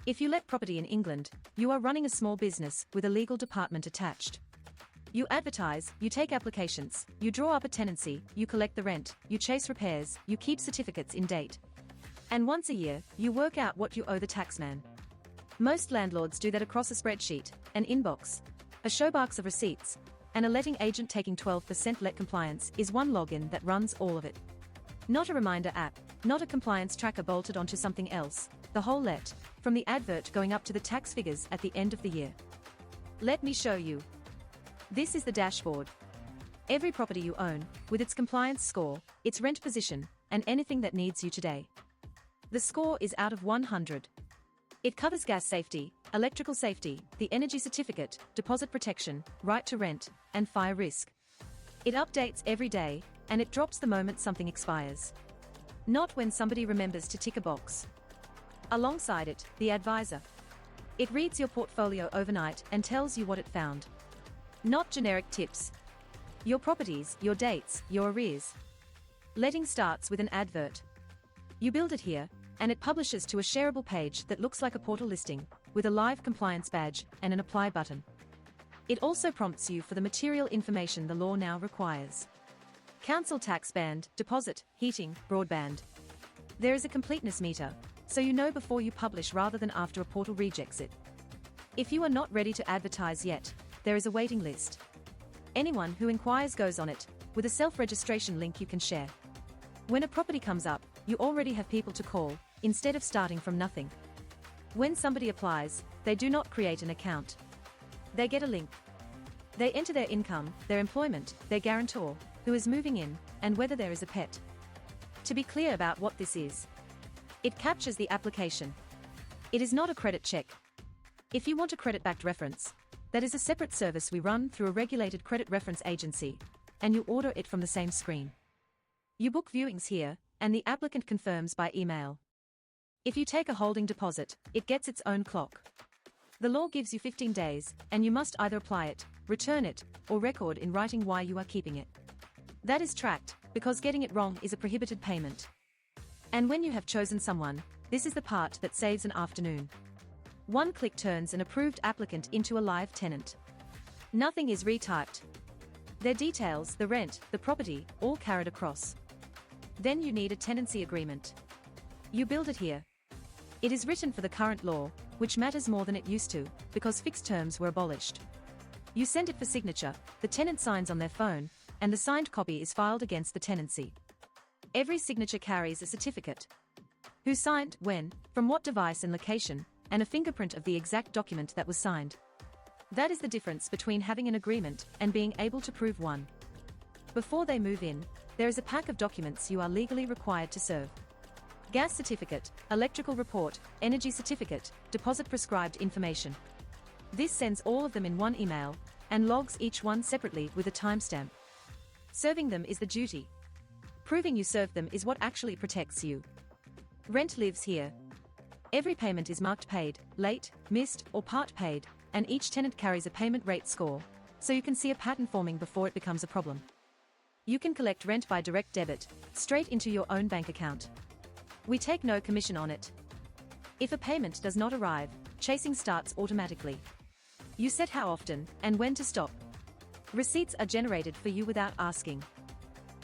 If you let property in England, you are running a small business with a legal department attached. You advertise, you take applications, you draw up a tenancy, you collect the rent, you chase repairs, you keep certificates in date. And once a year, you work out what you owe the taxman. Most landlords do that across a spreadsheet, an inbox, a showbox of receipts, and a letting agent taking 12%. LetCompliance is one login that runs all of it. Not a reminder app, not a compliance tracker bolted onto something else, the whole let, from the advert going up to the tax figures at the end of the year. Let me show you. This is the dashboard. Every property you own, with its compliance score, its rent position, and anything that needs you today. The score is out of 100. It covers gas safety, electrical safety, the energy certificate, deposit protection, right to rent, and fire risk. It updates every day, and it drops the moment something expires. Not when somebody remembers to tick a box. Alongside it, the advisor. It reads your portfolio overnight and tells you what it found. Not generic tips. Your properties, your dates, your arrears. Letting starts with an advert. You build it here, and it publishes to a shareable page that looks like a portal listing, with a live compliance badge and an apply button. It also prompts you for the material information the law now requires. Council tax band, deposit, heating, broadband. There is a completeness meter, so you know before you publish rather than after a portal rejects it. If you are not ready to advertise yet, there is a waiting list. Anyone who inquires goes on it, with a self-registration link you can share. When a property comes up, you already have people to call, instead of starting from nothing. When somebody applies, they do not create an account. They get a link. They enter their income, their employment, their guarantor, who is moving in, and whether there is a pet. To be clear about what this is, it captures the application. It is not a credit check. If you want a credit-backed reference, that is a separate service we run through a regulated credit reference agency, and you order it from the same screen. You book viewings here, and the applicant confirms by email. If you take a holding deposit, it gets its own clock. The law gives you 15 days, and you must either apply it, return it, or record in writing why you are keeping it. That is tracked, because getting it wrong is a prohibited payment. And when you have chosen someone, this is the part that saves an afternoon. One click turns an approved applicant into a live tenant. Nothing is retyped. Their details, the rent, the property, all carried across. Then you need a tenancy agreement. You build it here. It is written for the current law, which matters more than it used to, because fixed terms were abolished. You send it for signature, the tenant signs on their phone, and the signed copy is filed against the tenancy. Every signature carries a certificate. Who signed, when, from what device and location, and a fingerprint of the exact document that was signed. That is the difference between having an agreement and being able to prove one. Before they move in, there is a pack of documents you are legally required to serve. Gas certificate, electrical report, energy certificate, deposit prescribed information. This sends all of them in one email, and logs each one separately with a timestamp. Serving them is the duty. Proving you served them is what actually protects you. Rent lives here. Every payment is marked paid, late, missed, or part paid, and each tenant carries a payment rate score, so you can see a pattern forming before it becomes a problem. You can collect rent by direct debit, straight into your own bank account. We take no commission on it. If a payment does not arrive, chasing starts automatically. You set how often and when to stop. Receipts are generated for you without asking.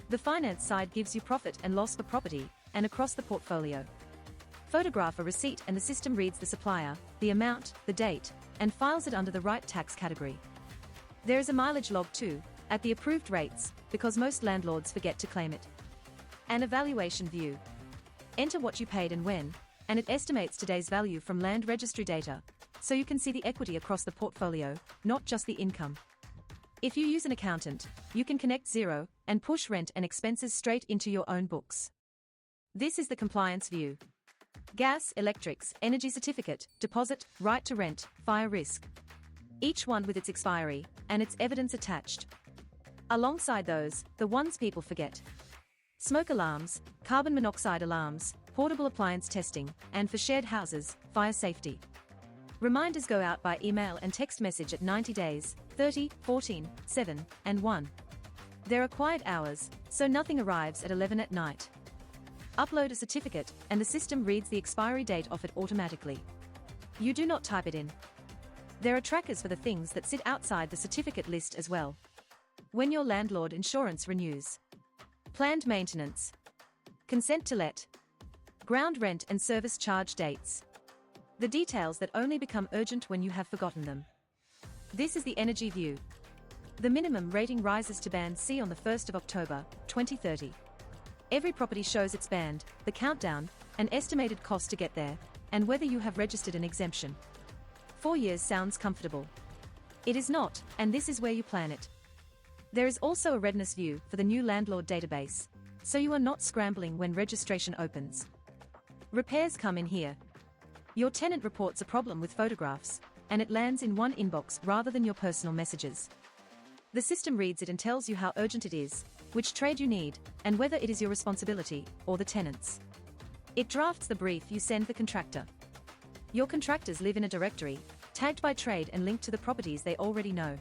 The finance side gives you profit and loss for property, and across the portfolio. Photograph a receipt and the system reads the supplier, the amount, the date, and files it under the right tax category. There is a mileage log too, at the approved rates, because most landlords forget to claim it. An evaluation view. Enter what you paid and when, and it estimates today's value from land registry data, so you can see the equity across the portfolio, not just the income. If you use an accountant, you can connect Xero and push rent and expenses straight into your own books. This is the compliance view. Gas, electrics, energy certificate, deposit, right to rent, fire risk. Each one with its expiry, and its evidence attached. Alongside those, the ones people forget. Smoke alarms, carbon monoxide alarms, portable appliance testing, and for shared houses, fire safety. Reminders go out by email and text message at 90 days, 30, 14, 7, and 1. They're quiet hours, so nothing arrives at 11 at night. Upload a certificate, and the system reads the expiry date off it automatically. You do not type it in. There are trackers for the things that sit outside the certificate list as well. When your landlord insurance renews. Planned maintenance. Consent to let. Ground rent and service charge dates. The details that only become urgent when you have forgotten them. This is the energy view. The minimum rating rises to band C on the 1st of October, 2030. Every property shows its band, the countdown, an estimated cost to get there, and whether you have registered an exemption. 4 years sounds comfortable. It is not, and this is where you plan it. There is also a readiness view for the new landlord database, so you are not scrambling when registration opens. Repairs come in here. Your tenant reports a problem with photographs, and it lands in one inbox rather than your personal messages. The system reads it and tells you how urgent it is, which trade you need, and whether it is your responsibility or the tenant's. It drafts the brief you send the contractor. Your contractors live in a directory, tagged by trade and linked to the properties they already know.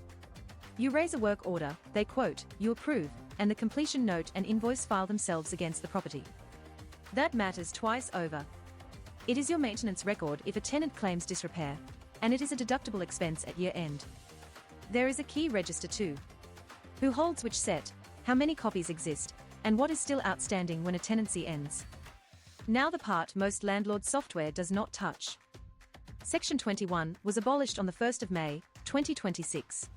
You raise a work order, they quote, you approve, and the completion note and invoice file themselves against the property. That matters twice over. It is your maintenance record if a tenant claims disrepair, and it is a deductible expense at year end. There is a key register too. Who holds which set, how many copies exist, and what is still outstanding when a tenancy ends. Now the part most landlord software does not touch. Section 21 was abolished on the 1st of May, 2026.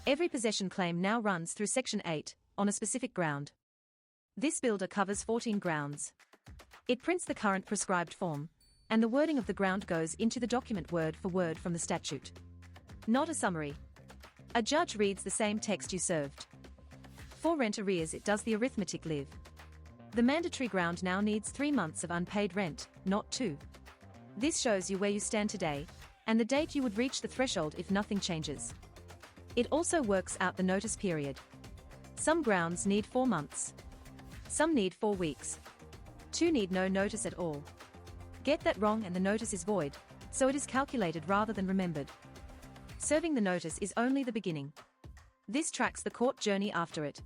Every possession claim now runs through Section 8, on a specific ground. This builder covers 14 grounds. It prints the current prescribed form, and the wording of the ground goes into the document word for word from the statute. Not a summary. A judge reads the same text you served. For rent arrears it does the arithmetic live. The mandatory ground now needs 3 months of unpaid rent, not 2. This shows you where you stand today, and the date you would reach the threshold if nothing changes. It also works out the notice period. Some grounds need 4 months. Some need 4 weeks. 2 need no notice at all. Get that wrong and the notice is void, so it is calculated rather than remembered. Serving the notice is only the beginning. This tracks the court journey after it.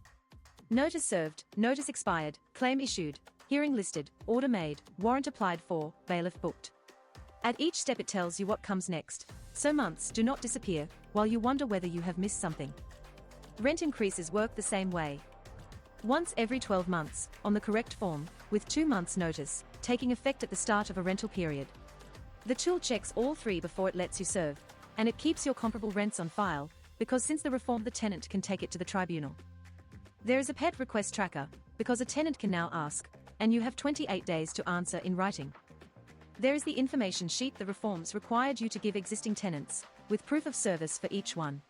Notice served, notice expired, claim issued, hearing listed, order made, warrant applied for, bailiff booked. At each step it tells you what comes next, so months do not disappear while you wonder whether you have missed something. Rent increases work the same way. Once every 12 months, on the correct form, with 2 months' notice, taking effect at the start of a rental period. The tool checks all 3 before it lets you serve, and it keeps your comparable rents on file, because since the reform the tenant can take it to the tribunal. There is a pet request tracker, because a tenant can now ask, and you have 28 days to answer in writing. There is the information sheet the reforms required you to give existing tenants, with proof of service for each one.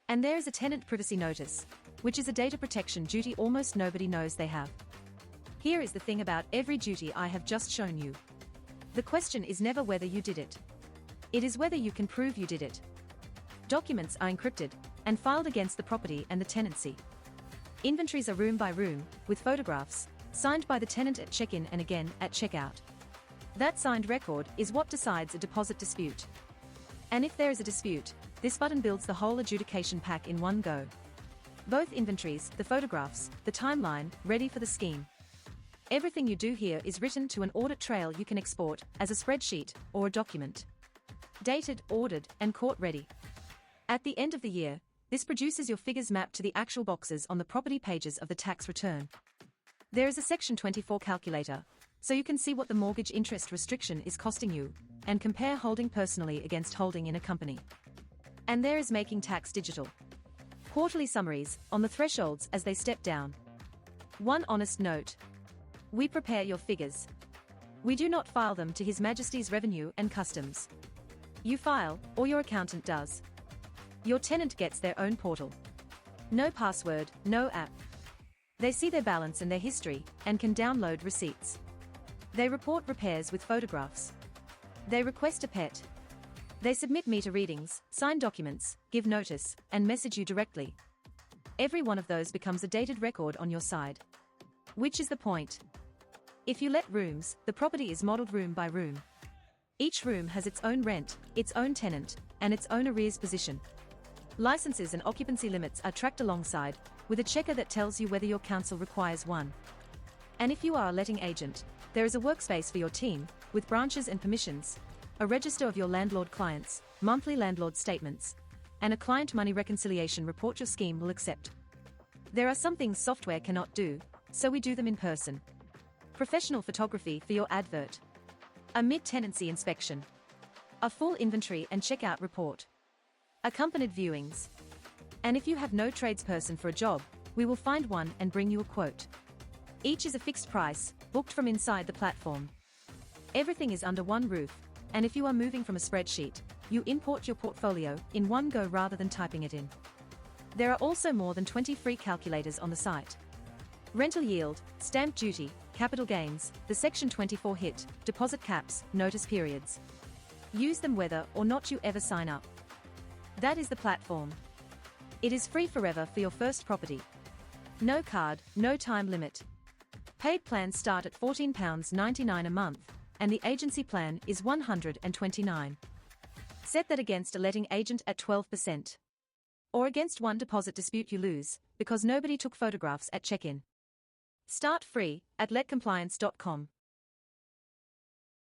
And there is a tenant privacy notice, which is a data protection duty almost nobody knows they have. Here is the thing about every duty I have just shown you. The question is never whether you did it. It is whether you can prove you did it. Documents are encrypted and filed against the property and the tenancy. Inventories are room by room, with photographs, signed by the tenant at check-in and again at check-out. That signed record is what decides a deposit dispute. And if there is a dispute, this button builds the whole adjudication pack in one go. Both inventories, the photographs, the timeline, ready for the scheme. Everything you do here is written to an audit trail you can export as a spreadsheet or a document. Dated, ordered, and court ready. At the end of the year, this produces your figures mapped to the actual boxes on the property pages of the tax return. There is a Section 24 calculator, so you can see what the mortgage interest restriction is costing you, and compare holding personally against holding in a company. And there is making tax digital. Quarterly summaries, on the thresholds as they step down. One honest note. We prepare your figures. We do not file them to His Majesty's Revenue and Customs. You file, or your accountant does. Your tenant gets their own portal. No password, no app. They see their balance and their history, and can download receipts. They report repairs with photographs. They request a pet. They submit meter readings, sign documents, give notice, and message you directly. Every one of those becomes a dated record on your side. Which is the point. If you let rooms, the property is modeled room by room. Each room has its own rent, its own tenant, and its own arrears position. Licenses and occupancy limits are tracked alongside, with a checker that tells you whether your council requires one. And if you are a letting agent, there is a workspace for your team, with branches and permissions, a register of your landlord clients, monthly landlord statements, and a client money reconciliation report your scheme will accept. There are some things software cannot do, so we do them in person. Professional photography for your advert. A mid-tenancy inspection. A full inventory and checkout report. Accompanied viewings. And if you have no tradesperson for a job, we will find one and bring you a quote. Each is a fixed price, booked from inside the platform. Everything is under one roof, and if you are moving from a spreadsheet, you import your portfolio in one go rather than typing it in. There are also more than 20 free calculators on the site. Rental yield, stamp duty, capital gains, the Section 24 hit, deposit caps, notice periods. Use them whether or not you ever sign up. That is the platform. It is free forever for your first property. No card, no time limit. Paid plans start at £14.99 a month, and the agency plan is $129. Set that against a letting agent at 12%. Or against one deposit dispute you lose, because nobody took photographs at check-in. Start free at LetCompliance.com.